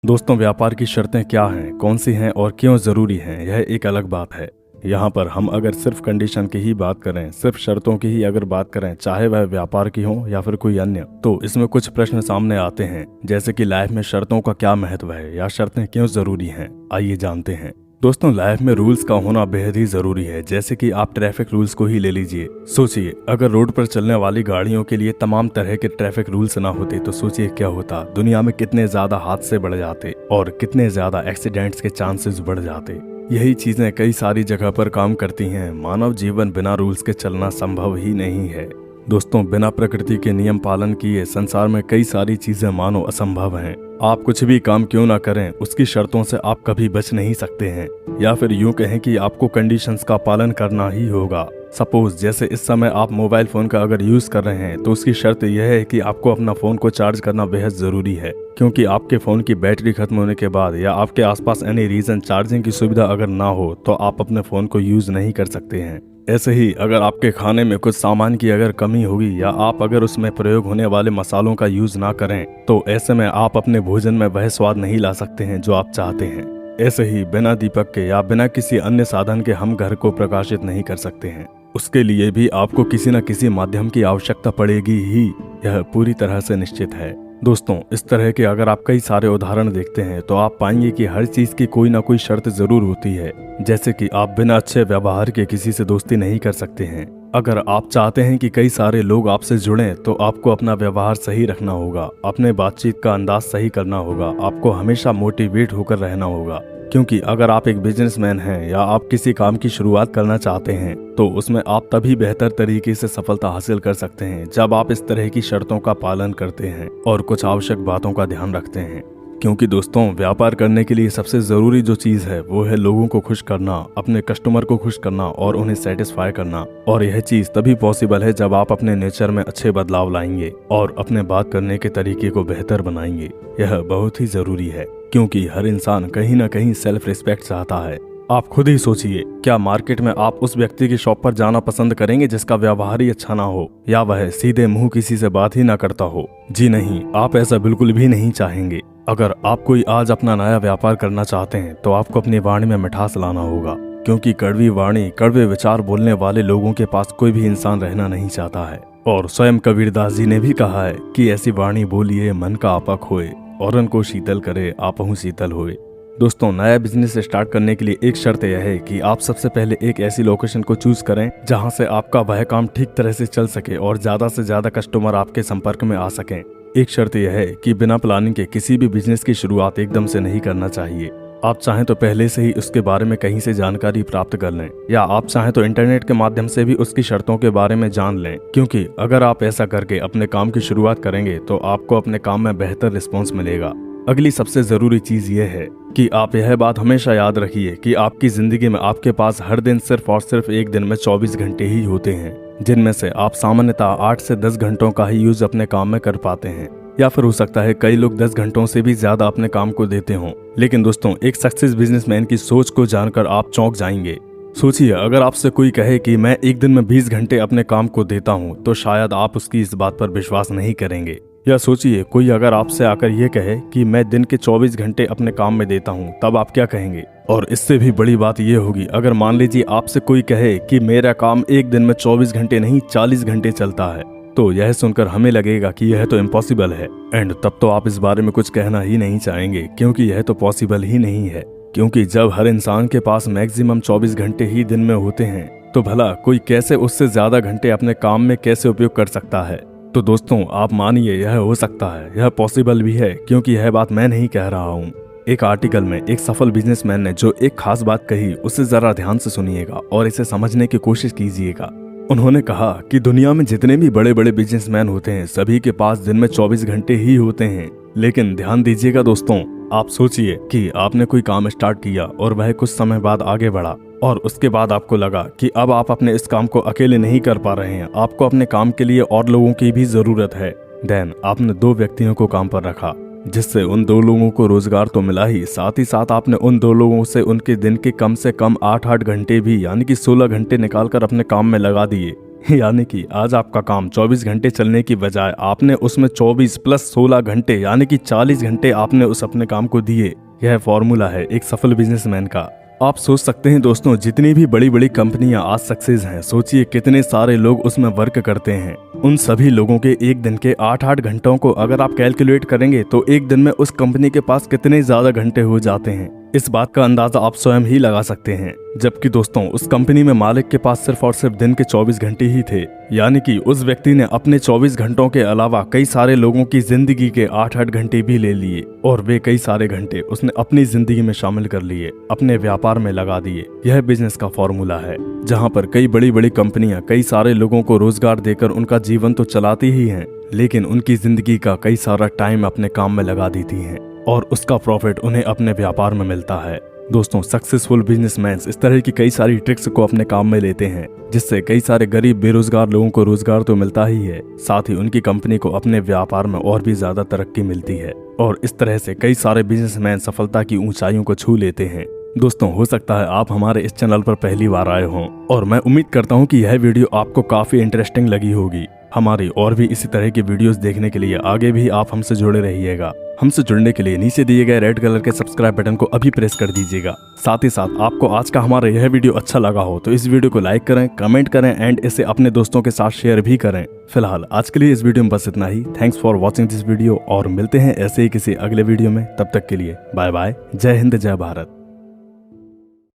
दोस्तों, व्यापार की शर्तें क्या हैं, कौन सी हैं और क्यों ज़रूरी हैं, यह एक अलग बात है। यहाँ पर हम अगर सिर्फ कंडीशन की ही बात करें, सिर्फ शर्तों की ही अगर बात करें, चाहे वह व्यापार की हो या फिर कोई अन्य, तो इसमें कुछ प्रश्न सामने आते हैं, जैसे कि लाइफ में शर्तों का क्या महत्व है या शर्तें क्यों ज़रूरी हैं। आइए जानते हैं। दोस्तों, लाइफ में रूल्स का होना बेहद ही जरूरी है। जैसे कि आप ट्रैफिक रूल्स को ही ले लीजिए। सोचिए, अगर रोड पर चलने वाली गाड़ियों के लिए तमाम तरह के ट्रैफिक रूल्स ना होते तो सोचिए क्या होता। दुनिया में कितने ज्यादा हादसे बढ़ जाते और कितने ज्यादा एक्सीडेंट्स के चांसेस बढ़ जाते। यही चीजें कई सारी जगह पर काम करती हैं। मानव जीवन बिना रूल्स के चलना संभव ही नहीं है। दोस्तों, बिना प्रकृति के नियम पालन किए संसार में कई सारी चीजें मानो असंभव हैं। आप कुछ भी काम क्यों ना करें, उसकी शर्तों से आप कभी बच नहीं सकते हैं। या फिर यूं कहें कि आपको कंडीशंस का पालन करना ही होगा। सपोज जैसे इस समय आप मोबाइल फोन का अगर यूज कर रहे हैं तो उसकी शर्त यह है कि आपको अपना फोन को चार्ज करना बेहद जरूरी है, क्योंकि आपके फोन की बैटरी खत्म होने के बाद या आपके आसपास एनी रीजन चार्जिंग की सुविधा अगर ना हो तो आप अपने फोन को यूज नहीं कर सकते हैं। ऐसे ही अगर आपके खाने में कुछ सामान की अगर कमी होगी या आप अगर उसमें प्रयोग होने वाले मसालों का यूज ना करें तो ऐसे में आप अपने भोजन में वह स्वाद नहीं ला सकते हैं जो आप चाहते हैं। ऐसे ही बिना दीपक के या बिना किसी अन्य साधन के हम घर को प्रकाशित नहीं कर सकते हैं। उसके लिए भी आपको किसी न किसी माध्यम की आवश्यकता पड़ेगी ही, यह पूरी तरह से निश्चित है। दोस्तों, इस तरह के अगर आप कई सारे उदाहरण देखते हैं तो आप पाएंगे कि हर चीज की कोई ना कोई शर्त जरूर होती है। जैसे कि आप बिना अच्छे व्यवहार के किसी से दोस्ती नहीं कर सकते हैं। अगर आप चाहते हैं कि कई सारे लोग आपसे जुड़ें तो आपको अपना व्यवहार सही रखना होगा, अपने बातचीत का अंदाज सही करना होगा, आपको हमेशा मोटिवेट होकर रहना होगा। क्योंकि अगर आप एक बिजनेसमैन हैं या आप किसी काम की शुरुआत करना चाहते हैं तो उसमें आप तभी बेहतर तरीके से सफलता हासिल कर सकते हैं जब आप इस तरह की शर्तों का पालन करते हैं और कुछ आवश्यक बातों का ध्यान रखते हैं। क्योंकि दोस्तों, व्यापार करने के लिए सबसे जरूरी जो चीज है वो है लोगों को खुश करना, अपने कस्टमर को खुश करना और उन्हें सेटिस्फाई करना। और यह चीज तभी पॉसिबल है जब आप अपने नेचर में अच्छे बदलाव लाएंगे और अपने बात करने के तरीके को बेहतर बनाएंगे। यह बहुत ही जरूरी है, क्योंकि हर इंसान कहीं ना कहीं सेल्फ रिस्पेक्ट चाहता है। आप खुद ही सोचिए, क्या मार्केट में आप उस व्यक्ति की शॉप पर जाना पसंद करेंगे जिसका व्यवहार ही अच्छा ना हो या वह सीधे मुंह किसी से बात ही ना करता हो? जी नहीं, आप ऐसा बिल्कुल भी नहीं चाहेंगे। अगर आप कोई आज अपना नया व्यापार करना चाहते हैं तो आपको अपनी वाणी में मिठास लाना होगा, क्योंकि कड़वी वाणी, कड़वे विचार बोलने वाले लोगों के पास कोई भी इंसान रहना नहीं चाहता है। और स्वयं कबीरदास जी ने भी कहा है कि ऐसी वाणी बोलिए मन का आपक होए, औरन को शीतल करे आपहु शीतल होए। दोस्तों, नया बिजनेस स्टार्ट करने के लिए एक शर्त यह है कि आप सबसे पहले एक ऐसी लोकेशन को चूज करें जहां से आपका वह काम ठीक तरह से चल सके और ज्यादा से ज्यादा कस्टमर आपके संपर्क में आ सकें। एक शर्त यह है कि बिना प्लानिंग के किसी भी बिजनेस की शुरुआत एकदम से नहीं करना चाहिए। आप चाहें तो पहले से ही उसके बारे में कहीं से जानकारी प्राप्त कर लें, या आप चाहें तो इंटरनेट के माध्यम से भी उसकी शर्तों के बारे में जान लें। क्योंकि अगर आप ऐसा करके अपने काम की शुरुआत करेंगे तो आपको अपने काम में बेहतर रिस्पॉन्स मिलेगा। अगली सबसे जरूरी चीज ये है कि आप यह बात हमेशा याद रखिए कि आपकी जिंदगी में आपके पास हर दिन सिर्फ और सिर्फ एक दिन में 24 घंटे ही होते हैं, जिनमें से आप सामान्यतः 8 से 10 घंटों का ही यूज अपने काम में कर पाते हैं। या फिर हो सकता है कई लोग 10 घंटों से भी ज्यादा अपने काम को देते हों। लेकिन दोस्तों, एक सक्सेस बिजनेसमैन की सोच को जानकर आप चौंक जाएंगे। सोचिए, अगर आपसे कोई कहे कि मैं एक दिन में 20 घंटे अपने काम को देता हूं तो शायद आप उसकी इस बात पर विश्वास नहीं करेंगे। या सोचिए, कोई अगर आपसे आकर ये कहे कि मैं दिन के 24 घंटे अपने काम में देता हूं, तब आप क्या कहेंगे? और इससे भी बड़ी बात ये होगी, अगर मान लीजिए आपसे कोई कहे कि मेरा काम एक दिन में 24 घंटे नहीं 40 घंटे चलता है, तो यह सुनकर हमें लगेगा कि यह तो इम्पॉसिबल है। एंड तब तो आप इस बारे में कुछ कहना ही नहीं चाहेंगे, क्योंकि यह तो पॉसिबल ही नहीं है। क्योंकि जब हर इंसान के पास मैक्सिमम 24 घंटे ही दिन में होते हैं तो भला कोई कैसे उससे ज्यादा घंटे अपने काम में कैसे उपयोग कर सकता है? तो दोस्तों, आप मानिए यह हो सकता है, यह पॉसिबल भी है, क्योंकि यह बात मैं नहीं कह रहा हूँ। एक आर्टिकल में एक सफल बिजनेसमैन ने जो एक खास बात कही, उसे जरा ध्यान से सुनिएगा और इसे समझने की कोशिश कीजिएगा। उन्होंने कहा कि दुनिया में जितने भी बड़े बड़े बिजनेसमैन होते हैं सभी के पास दिन में 24 घंटे ही होते हैं। लेकिन ध्यान दीजिएगा दोस्तों, आप सोचिए कि आपने कोई काम स्टार्ट किया और वह कुछ समय बाद आगे बढ़ा और उसके बाद आपको लगा कि अब आप अपने इस काम को अकेले नहीं कर पा रहे हैं, आपको अपने काम के लिए और लोगों की भी जरूरत है। देन आपने 2 व्यक्तियों को काम पर रखा, जिससे उन 2 लोगों को रोजगार तो मिला ही साथ आपने उन 2 लोगों से उनके दिन के कम से कम 8-8 घंटे भी यानी कि 16 घंटे निकालकर अपने काम में लगा दिए। यानी कि आज आपका काम 24 घंटे चलने की बजाय आपने उसमें 24 प्लस 16 घंटे यानी कि 40 घंटे आपने उस अपने काम को दिए। यह फॉर्मूला है एक सफल बिजनेसमैन का। आप सोच सकते हैं दोस्तों, जितनी भी बड़ी बड़ी कंपनियां आज सक्सेस हैं, सोचिए कितने सारे लोग उसमें वर्क करते हैं। उन सभी लोगों के एक दिन के 8-8 घंटों को अगर आप कैलकुलेट करेंगे तो एक दिन में उस कंपनी के पास कितने ज्यादा घंटे हो जाते हैं, इस बात का अंदाजा आप स्वयं ही लगा सकते हैं। जबकि दोस्तों उस कंपनी में मालिक के पास सिर्फ और सिर्फ दिन के 24 घंटे ही थे। यानी कि उस व्यक्ति ने अपने 24 घंटों के अलावा कई सारे लोगों की जिंदगी के 8-8 घंटे भी ले लिए और वे कई सारे घंटे उसने अपनी जिंदगी में शामिल कर लिए, अपने व्यापार में लगा दिए। यह बिजनेस का फॉर्मूला है, जहाँ पर कई बड़ी बड़ी कंपनियां कई सारे लोगों को रोजगार देकर उनका जीवन तो चलाती ही हैं, लेकिन उनकी जिंदगी का कई सारा टाइम अपने काम में लगा देती हैं और उसका प्रॉफिट उन्हें अपने व्यापार में मिलता है। दोस्तों सक्सेसफुल बिजनेसमैन इस तरह की कई सारी ट्रिक्स को अपने काम में लेते हैं, जिससे कई सारे गरीब बेरोजगार लोगों को रोजगार तो मिलता ही है, साथ ही उनकी कंपनी को अपने व्यापार में और भी ज्यादा तरक्की मिलती है और इस तरह से कई सारे बिजनेसमैन सफलता की ऊंचाइयों को छू लेते हैं। दोस्तों हो सकता है आप हमारे इस चैनल पर पहली बार आए हों और मैं उम्मीद करता हूं कि यह वीडियो आपको काफी इंटरेस्टिंग लगी होगी। हमारी और भी इसी तरह की वीडियोस देखने के लिए आगे भी आप हमसे जुड़े रहिएगा। हमसे जुड़ने के लिए नीचे दिए गए रेड कलर के सब्सक्राइब बटन को अभी प्रेस कर दीजिएगा। साथ ही साथ आपको आज का हमारा यह वीडियो अच्छा लगा हो तो इस वीडियो को लाइक करें, कमेंट करें एंड इसे अपने दोस्तों के साथ शेयर भी करें। फिलहाल आज के लिए इस वीडियो में बस इतना ही। Thanks for watching this video और मिलते हैं ऐसे ही किसी अगले वीडियो में। तब तक के लिए बाय बाय। जय हिंद, जय भारत।